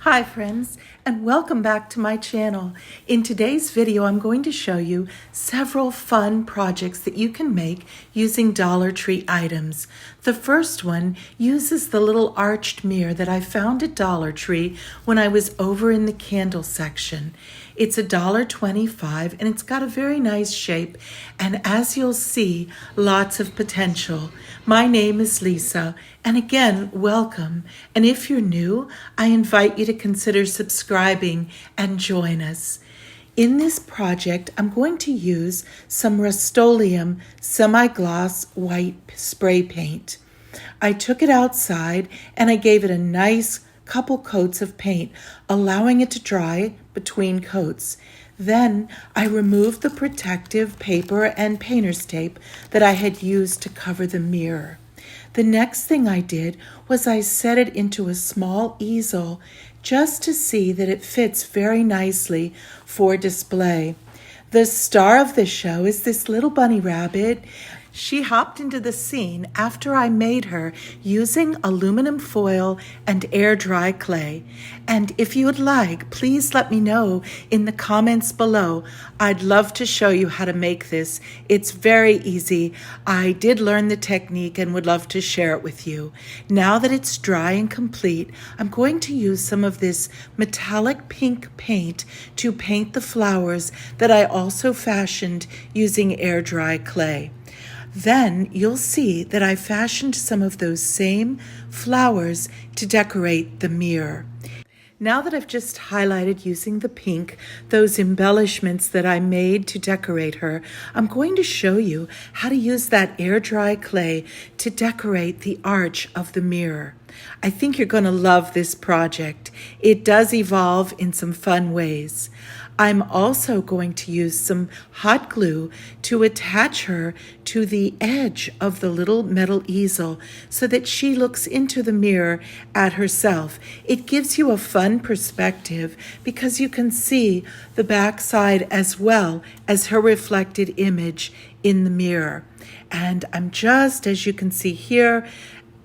Hi friends, and welcome back to my channel. In today's video, I'm going to show you several fun projects that you can make using Dollar Tree items. The first one uses the little arched mirror that I found at Dollar Tree when I was over in the candle section. It's $1.25 and it's got a very nice shape, and as you'll see, lots of potential. My name is Lisa, and again, welcome. And if you're new, I invite you to consider subscribing and join us. In this project, I'm going to use some Rust-Oleum semi-gloss white spray paint. I took it outside and I gave it a nice couple coats of paint, allowing it to dry between coats. Then I removed the protective paper and painter's tape that I had used to cover the mirror. The next thing I did was I set it into a small easel just to see that it fits very nicely for display. The star of the show is this little bunny rabbit. She hopped into the scene after I made her using aluminum foil and air dry clay. And if you would like, please let me know in the comments below. I'd love to show you how to make this. It's very easy. I did learn the technique and would love to share it with you. Now that it's dry and complete, I'm going to use some of this metallic pink paint to paint the flowers that I also fashioned using air dry clay. Then you'll see that I fashioned some of those same flowers to decorate the mirror. Now that I've just highlighted using the pink those embellishments that I made to decorate her, I'm going to show you how to use that air dry clay to decorate the arch of the mirror. I think you're going to love this project. It does evolve in some fun ways. I'm also going to use some hot glue to attach her to the edge of the little metal easel so that she looks into the mirror at herself. It gives you a fun perspective because you can see the backside as well as her reflected image in the mirror. And I'm just, as you can see here,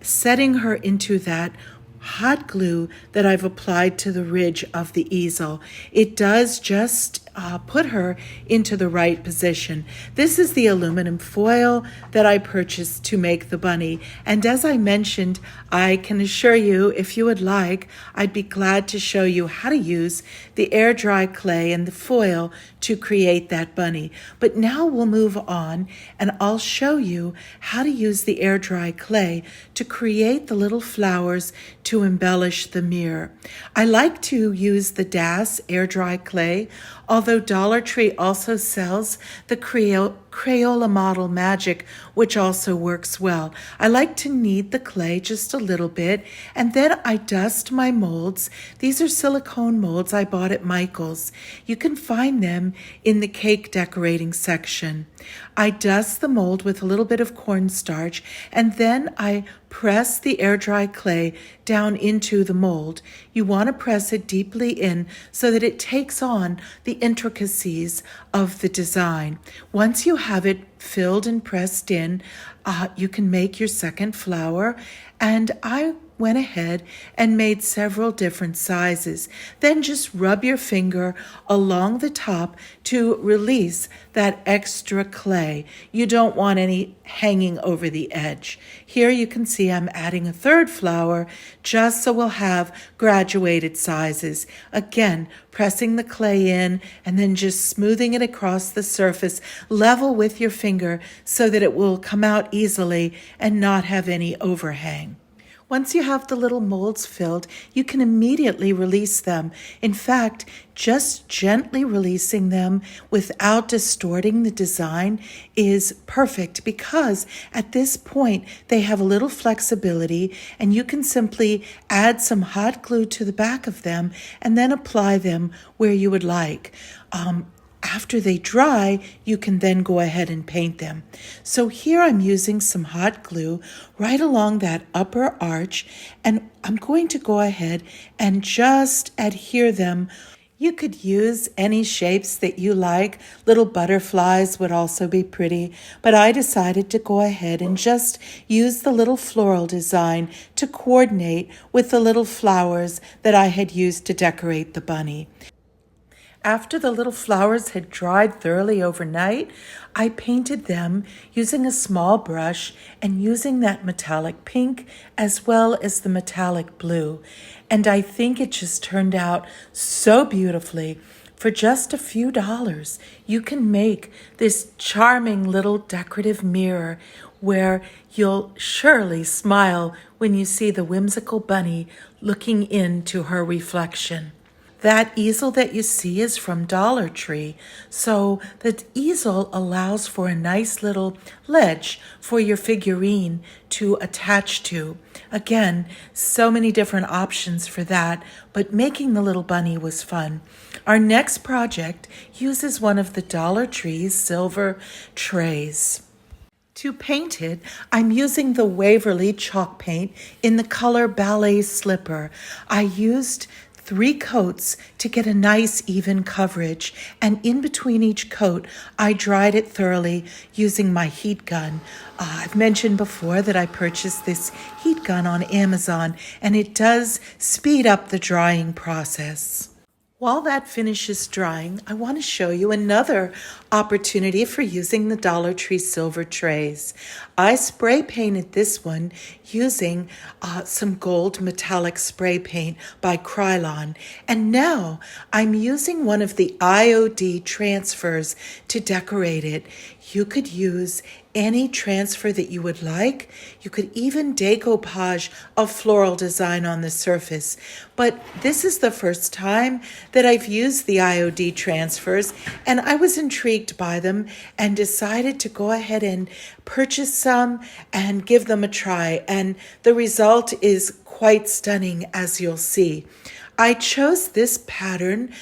setting her into that hot glue that I've applied to the ridge of the easel. It does just put her into the right position. This is the aluminum foil that I purchased to make the bunny. And as I mentioned, I can assure you, if you would like, I'd be glad to show you how to use the air dry clay and the foil to create that bunny. But now we'll move on and I'll show you how to use the air dry clay to create the little flowers to embellish the mirror. I like to use the DAS air dry clay, although Dollar Tree also sells the Crayola Model Magic, which also works well. I like to knead the clay just a little bit, and then I dust my molds. These are silicone molds I bought at Michael's. You can find them in the cake decorating section. I dust the mold with a little bit of cornstarch, and then I press the air dry clay down into the mold. You want to press it deeply in so that it takes on the intricacies of the design. Once you have it filled and pressed in, you can make your second flower, and I went ahead and made several different sizes. Then just rub your finger along the top to release that extra clay. You don't want any hanging over the edge. Here you can see I'm adding a third flower just so we'll have graduated sizes. Again, pressing the clay in and then just smoothing it across the surface level with your finger so that it will come out easily and not have any overhang. Once you have the little molds filled, you can immediately release them. In fact, just gently releasing them without distorting the design is perfect because at this point they have a little flexibility and you can simply add some hot glue to the back of them and then apply them where you would like. After they dry, you can then go ahead and paint them. So here I'm using some hot glue right along that upper arch, and I'm going to go ahead and just adhere them You could use any shapes that you like. Little butterflies would also be pretty, but I decided to go ahead and just use the little floral design to coordinate with the little flowers that I had used to decorate the bunny. After the little flowers had dried thoroughly overnight, I painted them using a small brush and using that metallic pink as well as the metallic blue. And I think it just turned out so beautifully. For just a few dollars, you can make this charming little decorative mirror where you'll surely smile when you see the whimsical bunny looking into her reflection. That easel that you see is from Dollar Tree. So the easel allows for a nice little ledge for your figurine to attach to. Again, so many different options for that, but making the little bunny was fun. Our next project uses one of the Dollar Tree's silver trays. To paint it, I'm using the Waverly chalk paint in the color Ballet Slipper. I used 3 coats to get a nice even coverage, and in between each coat I dried it thoroughly using my heat gun. I've mentioned before that I purchased this heat gun on Amazon, and it does speed up the drying process. While that finishes drying, I want to show you another opportunity for using the Dollar Tree silver trays. I spray painted this one using some gold metallic spray paint by Krylon. And now I'm using one of the IOD transfers to decorate it. You could use any transfer that you would like. You could even decoupage a floral design on the surface. But this is the first time that I've used the IOD transfers, and I was intrigued by them and decided to go ahead and purchase some and give them a try. And the result is quite stunning, as you'll see. I chose this pattern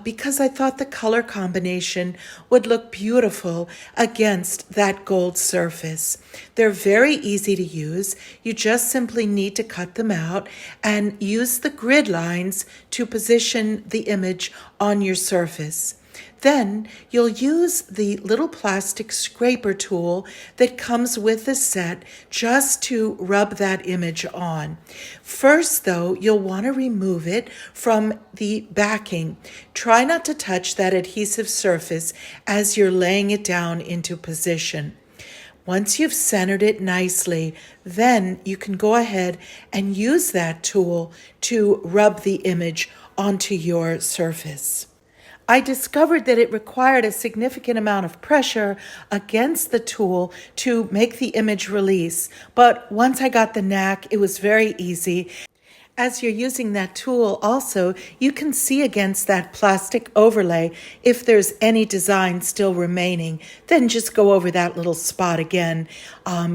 because I thought the color combination would look beautiful against that gold surface. They're very easy to use. You just simply need to cut them out and use the grid lines to position the image on your surface. Then you'll use the little plastic scraper tool that comes with the set just to rub that image on. First, though, you'll want to remove it from the backing. Try not to touch that adhesive surface as you're laying it down into position. Once you've centered it nicely, then you can go ahead and use that tool to rub the image onto your surface. I discovered that it required a significant amount of pressure against the tool to make the image release. But once I got the knack, it was very easy. As you're using that tool also, you can see against that plastic overlay if there's any design still remaining. Then just go over that little spot again.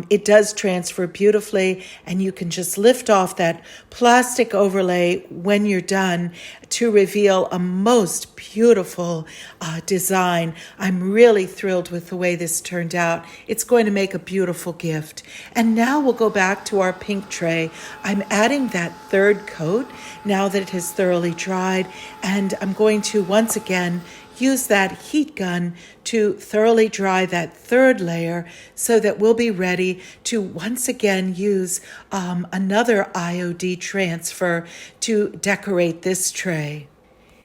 It does transfer beautifully, and you can just lift off that plastic overlay when you're done to reveal a most beautiful design. I'm really thrilled with the way this turned out. It's going to make a beautiful gift. And now we'll go back to our pink tray. I'm adding that third coat now that it has thoroughly dried, and I'm going to once again use that heat gun to thoroughly dry that third layer so that we'll be ready to once again use another IOD transfer to decorate this tray.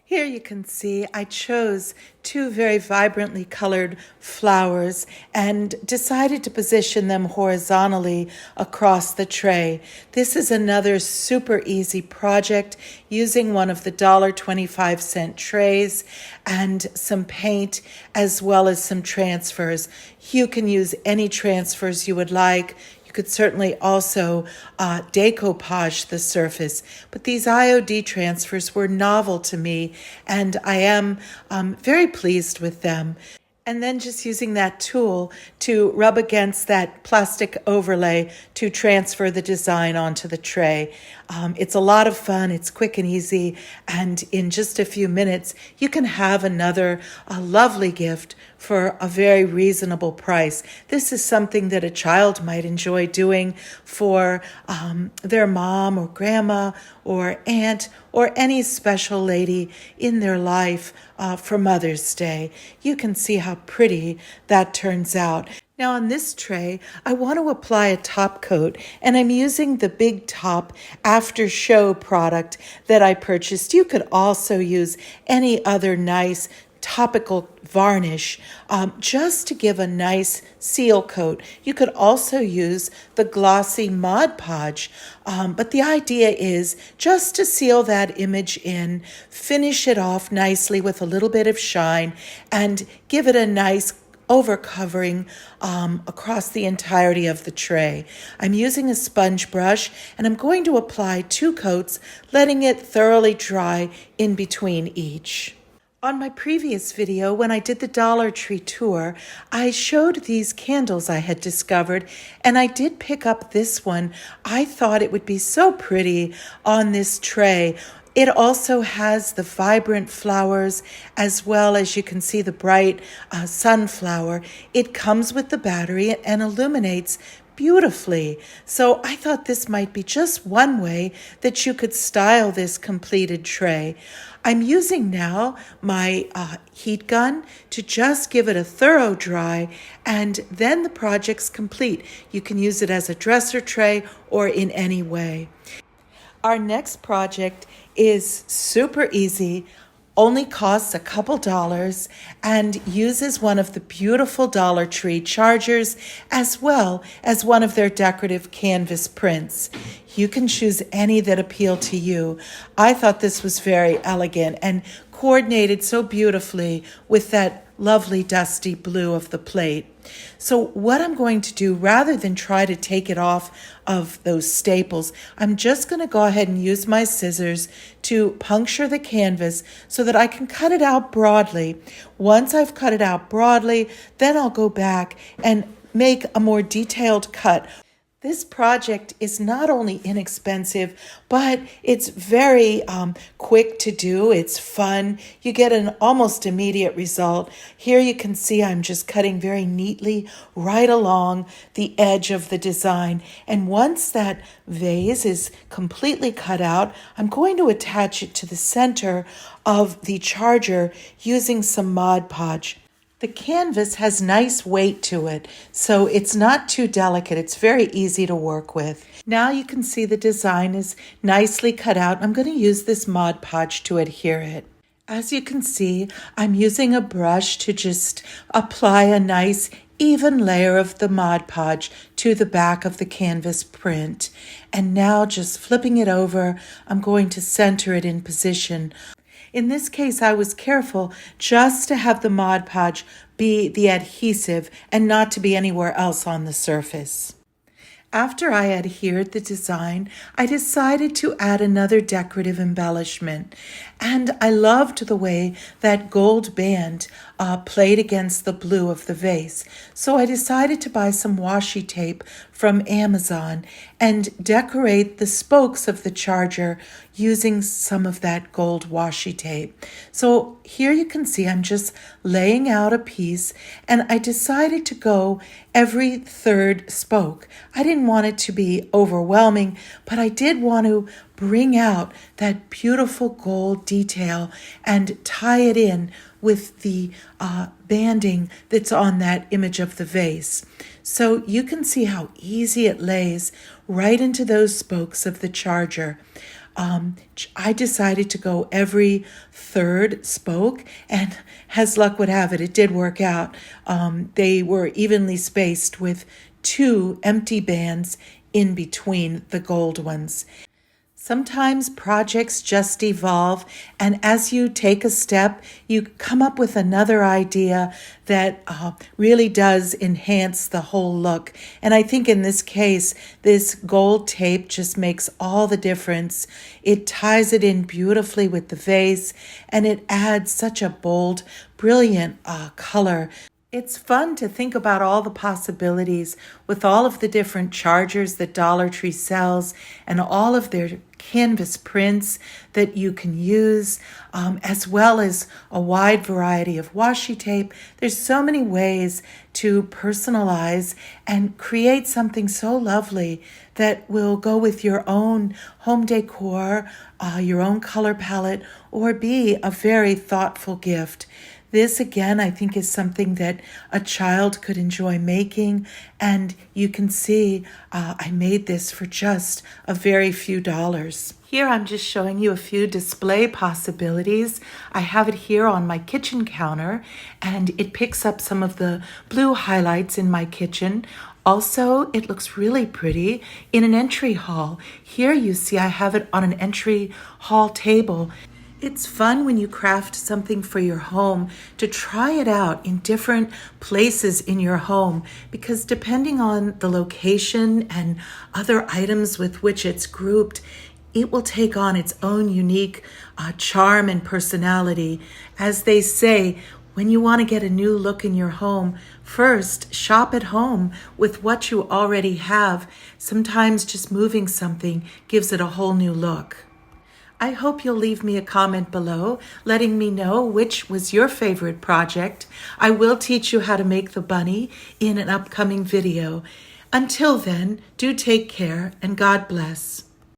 Here you can see I chose 2 very vibrantly colored flowers and decided to position them horizontally across the tray. This is another super easy project using one of the $1.25 trays and some paint as well as some transfers. You can use any transfers you would like. You could certainly also decoupage the surface, but these IOD transfers were novel to me, and I am very pleased with them. And then just using that tool to rub against that plastic overlay to transfer the design onto the tray. It's a lot of fun. It's quick and easy. And in just a few minutes, you can have another lovely gift for a very reasonable price. This is something that a child might enjoy doing for their mom or grandma or aunt or any special lady in their life for Mother's Day. You can see how pretty that turns out. Now on this tray, I want to apply a top coat, and I'm using the Big Top After Show product that I purchased. You could also use any other nice topical varnish just to give a nice seal coat. You could also use the glossy Mod Podge, but the idea is just to seal that image in, finish it off nicely with a little bit of shine, and give it a nice overcovering across the entirety of the tray. I'm using a sponge brush, and I'm going to apply 2 coats, letting it thoroughly dry in between each. On my previous video, when I did the Dollar Tree tour, I showed these candles I had discovered, and I did pick up this one. I thought it would be so pretty on this tray. It also has the vibrant flowers, as well as you can see the bright sunflower. It comes with the battery and illuminates beautifully. So I thought this might be just one way that you could style this completed tray. I'm using now my heat gun to just give it a thorough dry, and then the project's complete. You can use it as a dresser tray or in any way. Our next project is super easy, only costs a couple dollars, and uses one of the beautiful Dollar Tree chargers as well as one of their decorative canvas prints. You can choose any that appeal to you. I thought this was very elegant and coordinated so beautifully with that lovely dusty blue of the plate. So what I'm going to do, rather than try to take it off of those staples, I'm just going to go ahead and use my scissors to puncture the canvas so that I can cut it out broadly. Once I've cut it out broadly, then I'll go back and make a more detailed cut. This project is not only inexpensive, but it's very quick to do. It's fun. You get an almost immediate result. Here you can see I'm just cutting very neatly right along the edge of the design. And once that vase is completely cut out, I'm going to attach it to the center of the charger using some Mod Podge. The canvas has nice weight to it, so it's not too delicate. It's very easy to work with. Now you can see the design is nicely cut out. I'm going to use this Mod Podge to adhere it. As you can see, I'm using a brush to just apply a nice even layer of the Mod Podge to the back of the canvas print. And now just flipping it over, I'm going to center it in position. In this case, I was careful just to have the Mod Podge be the adhesive and not to be anywhere else on the surface. After I adhered the design, I decided to add another decorative embellishment, and I loved the way that gold band played against the blue of the vase. So I decided to buy some washi tape from Amazon and decorate the spokes of the charger using some of that gold washi tape. So here you can see I'm just laying out a piece, and I decided to go every third spoke. I didn't want it to be overwhelming, but I did want to bring out that beautiful gold detail and tie it in with the banding that's on that image of the vase. So you can see how easy it lays right into those spokes of the charger. I decided to go every third spoke, and as luck would have it, it did work out. They were evenly spaced with 2 empty bands in between the gold ones. Sometimes projects just evolve, and as you take a step, you come up with another idea that really does enhance the whole look. And I think in this case, this gold tape just makes all the difference. It ties it in beautifully with the vase, and it adds such a bold, brilliant color It's fun to think about all the possibilities with all of the different chargers that Dollar Tree sells and all of their canvas prints that you can use, as well as a wide variety of washi tape. There's so many ways to personalize and create something so lovely that will go with your own home decor, your own color palette, or be a very thoughtful gift. This, again, I think is something that a child could enjoy making, and you can see I made this for just a very few dollars. Here I'm just showing you a few display possibilities. I have it here on my kitchen counter, and it picks up some of the blue highlights in my kitchen. Also, it looks really pretty in an entry hall. Here you see I have it on an entry hall table. It's fun when you craft something for your home to try it out in different places in your home, because depending on the location and other items with which it's grouped, it will take on its own unique charm and personality. As they say, when you want to get a new look in your home, first shop at home with what you already have. Sometimes just moving something gives it a whole new look. I hope you'll leave me a comment below letting me know which was your favorite project. I will teach you how to make the bunny in an upcoming video. Until then, do take care and God bless.